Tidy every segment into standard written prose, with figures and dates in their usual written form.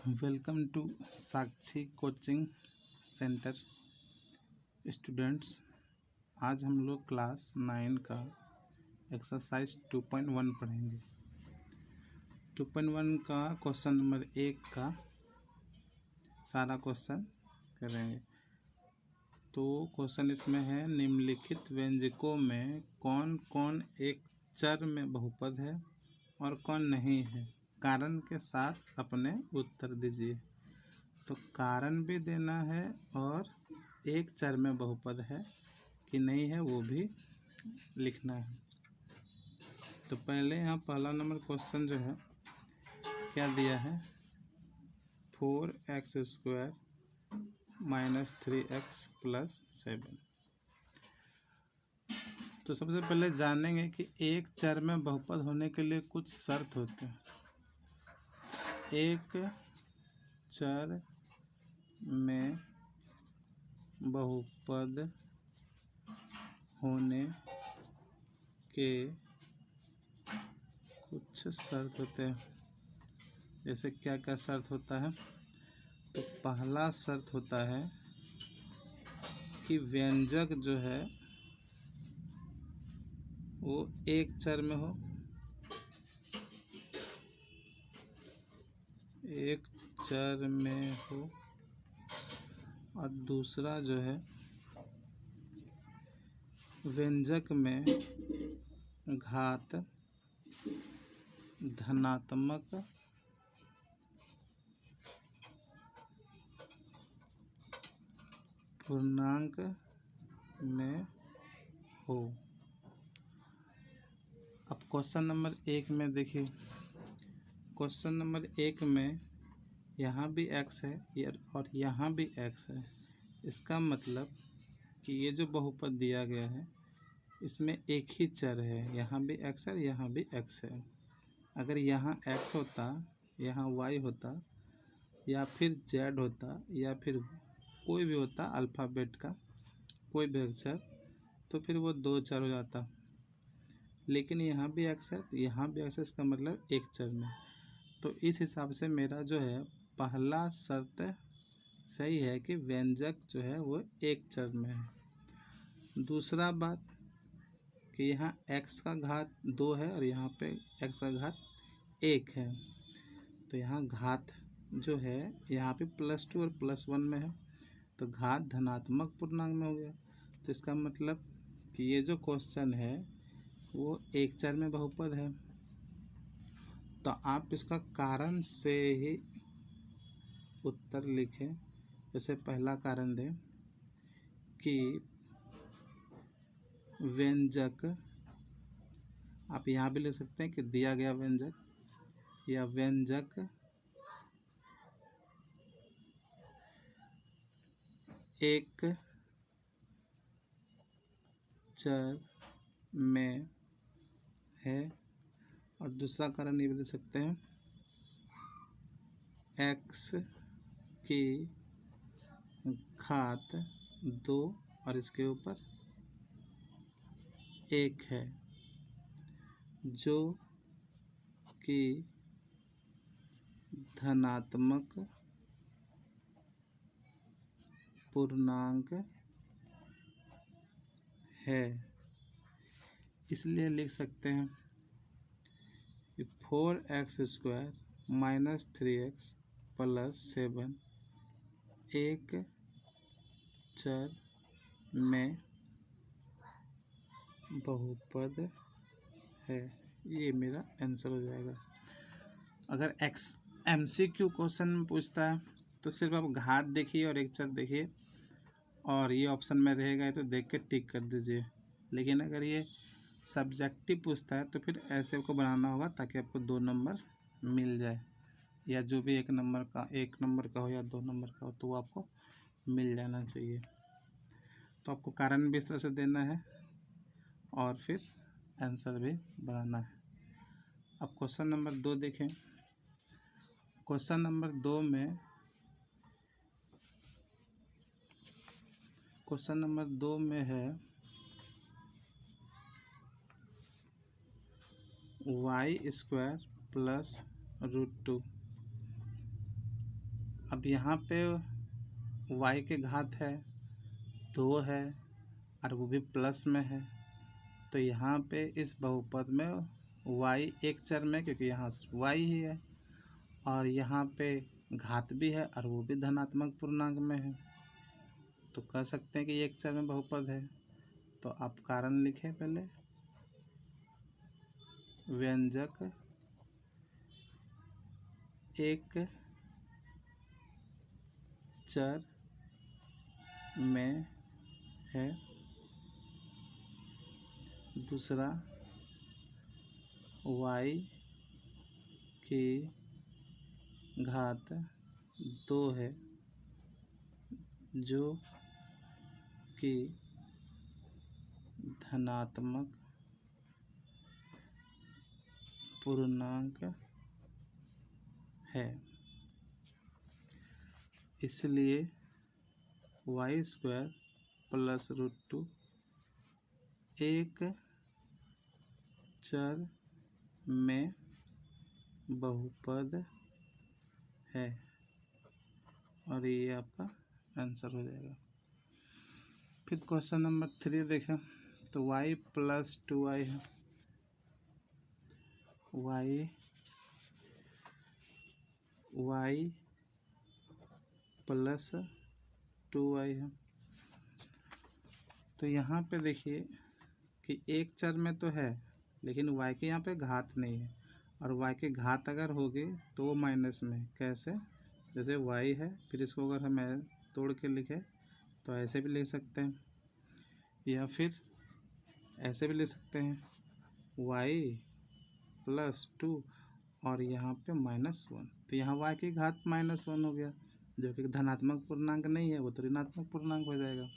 Welcome to Sakshi coaching centre students. आज हम लोग क्लास 9 का एक्सरसाइज 2.1 पढ़ेंगे। 2.1 का क्वेश्चन नंबर 1 का सारा क्वेश्चन करेंगे। तो क्वेश्चन इसमें है, निम्नलिखित व्यंजकों में कौन कौन एक चर में बहुपद है और कौन नहीं है, कारण के साथ अपने उत्तर दीजिए। तो कारण भी देना है और एक चर में बहुपद है कि नहीं है वो भी लिखना है। तो पहले यहाँ पहला नंबर क्वेश्चन जो है क्या दिया है, 4x² - 3x + 7। तो सबसे पहले जानेंगे कि एक चर में बहुपद होने के लिए कुछ शर्त होते हैं। एक चर में बहुपद होने के कुछ शर्त होते हैं। जैसे क्या क्या शर्त होता है, तो पहला शर्त होता है कि व्यंजक जो है वो एक चर में हो। एक चर में हो और दूसरा जो है व्यंजक में घात धनात्मक पूर्णांक में हो। अब क्वेश्चन नंबर 1 में देखिए, क्वेश्चन नंबर 1 में यहाँ भी x है और यहाँ भी x है। इसका मतलब कि ये जो बहुपद दिया गया है इसमें एक ही चर है, यहाँ भी x है यहाँ भी x है। अगर यहाँ x होता, यहाँ y होता या फिर z होता या फिर कोई भी होता अल्फ़ाबेट का कोई भी अक्षर, तो फिर वो दो चर हो जाता। लेकिन यहाँ भी x है तो यहाँ भी x है, इसका मतलब एक चर में। तो इस हिसाब से मेरा जो है पहला शर्त सही है कि व्यंजक जो है वो एक चर में है। दूसरा बात कि यहाँ x का घात 2 है और यहाँ पे x का घात 1 है। तो यहाँ घात जो है यहाँ पे +2 और +1 में है, तो घात धनात्मक पूर्णांक में हो गया। तो इसका मतलब कि ये जो क्वेश्चन है वो एक चर में बहुपद है। तो आप इसका कारण से ही उत्तर लिखें। जैसे पहला कारण दें कि व्यंजक, आप यहाँ भी लिख सकते हैं कि दिया गया व्यंजक या व्यंजक एक चर में है। और दूसरा कारण ये भी दे सकते हैं, x की घात 2 और इसके ऊपर 1 है, जो कि धनात्मक पूर्णांक है। इसलिए लिख सकते हैं कि 4x² - 3x + 7 एक चर में बहुपद है। ये मेरा आंसर हो जाएगा। अगर MCQ क्वेश्चन में पूछता है तो सिर्फ आप घात देखिए और एक चर देखिए और ये ऑप्शन में रहेगा तो देख के टिक कर दीजिए। लेकिन अगर ये सब्जेक्टिव पूछता है तो फिर ऐसे को बनाना होगा ताकि आपको 2 नंबर मिल जाए, या जो भी 1 नंबर का हो या 2 नंबर का हो तो वो आपको मिल जाना चाहिए। तो आपको कारण भी इस तरह से देना है और फिर आंसर भी बनाना है। अब क्वेश्चन नंबर 2 देखें। क्वेश्चन नंबर 2 में है y² + √2 अब यहाँ पे y के घात है 2 है और वो भी प्लस में है, तो यहाँ पे इस बहुपद में y एक चर में, क्योंकि यहाँ y ही है, और यहाँ पे घात भी है और वो भी धनात्मक पूर्णांक में है, तो कह सकते हैं कि एक चर में बहुपद है। तो आप कारण लिखें पहले, व्यंजक एक चर में है, दूसरा y की घात 2 है जो कि धनात्मक पूर्णांक है, इसलिए y² प्लस √2 एक चर में बहुपद है, और ये आपका आंसर हो जाएगा। फिर क्वेश्चन नंबर 3 देखें, तो y प्लस 2y है, y प्लस 2y है। तो यहाँ पे देखिए कि एक चर में तो है लेकिन y के यहाँ पे घात नहीं है, और y के घात अगर होगी तो वो माइनस में है। कैसे? जैसे y है, फिर इसको अगर हमें तोड़ के लिखे तो ऐसे भी लिख सकते हैं, या फिर ऐसे भी लिख सकते हैं y प्लस 2 और यहाँ पे -1, तो यहाँ y की घात -1 हो गया, जो कि धनात्मक पूर्णांक नहीं है, वो तो ऋणात्मक पूर्णांक हो जाएगा।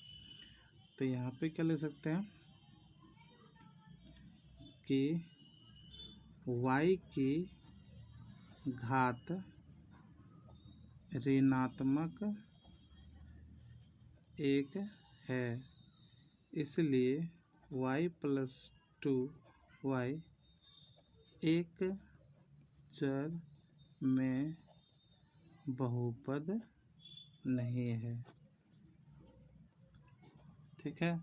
तो यहाँ पे क्या लिख सकते हैं कि y की घात ऋणात्मक 1 है, इसलिए y प्लस 2y एक चर में बहुपद नहीं है। ठीक है।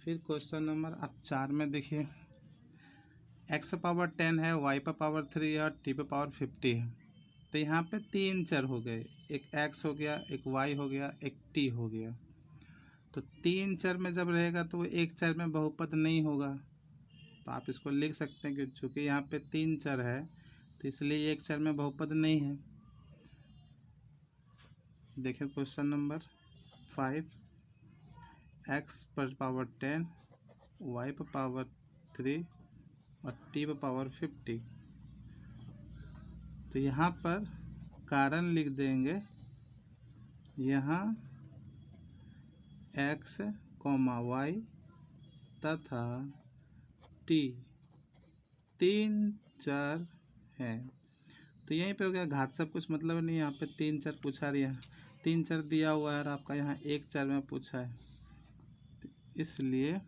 फिर क्वेश्चन नंबर आप 4 में देखिए, x पावर 10 है, y पर पावर 3 है और t पर पावर 50 है। तो यहाँ पे 3 चर हो गए, एक x हो गया, एक y हो गया, एक t हो गया। तो 3 चर में जब रहेगा तो वो एक चर में बहुपद नहीं होगा, तो आप इसको लिख सकते हैं कि चूँकि यहाँ पे 3 चर है तो इसलिए एक चर में बहुपद नहीं है। देखिए क्वेश्चन नंबर 5, x पर पावर 10, y पर पावर 3 और t पर पावर 50। तो यहाँ पर कारण लिख देंगे, यहाँ x, y तथा t 3 चर हैं। तो यहीं पे हो गया, घात सब कुछ मतलब नहीं, यहाँ पे 3 चर पूछा रही है, 3 चर दिया हुआ है और आपका यहाँ एक चर में पूछा है, तो इसलिए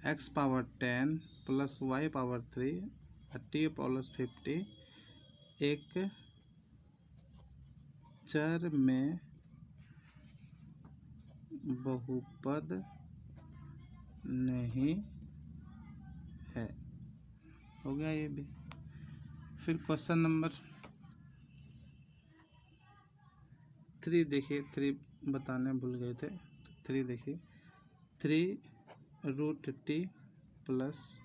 x power 10 plus y power 3 और t प्लस 50 एक चर में बहुपद नहीं है। हो गया ये भी। फिर क्वेश्चन नंबर 3 देखिए, 3 बताने भूल गए थे, तो 3 देखिए, 3√t प्लस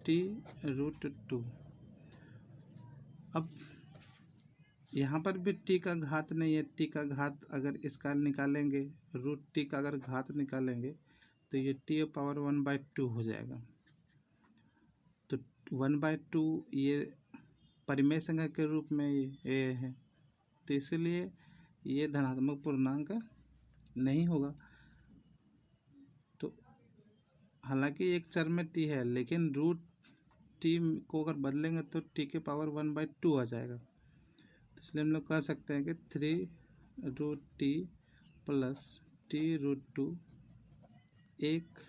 t√2। अब यहाँ पर भी t का घात नहीं है, t का घात अगर इसका निकालेंगे, √t का अगर घात निकालेंगे तो ये t पावर 1/2 हो जाएगा। तो 1/2 ये परिमेय संख्या के रूप में ये है, तो इसलिए ये धनात्मक पूर्णांक नहीं होगा। तो हालांकि एक चर में t है, लेकिन √t को अगर बदलेंगे तो t के पावर 1/2 आ जाएगा। तो इसलिए हम लोग कह सकते हैं कि 3√t प्लस t√2 एक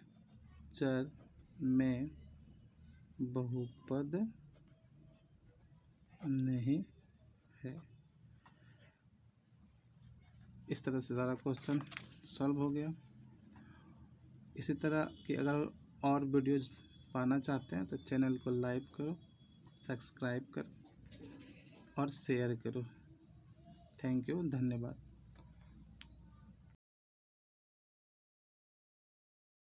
चर में बहुपद नहीं है। इस तरह से सारा क्वेश्चन सॉल्व हो गया। इसी तरह की अगर और वीडियोज़ पाना चाहते हैं तो चैनल को लाइक करो, सब्सक्राइब करो और शेयर करो। थैंक यू, धन्यवाद।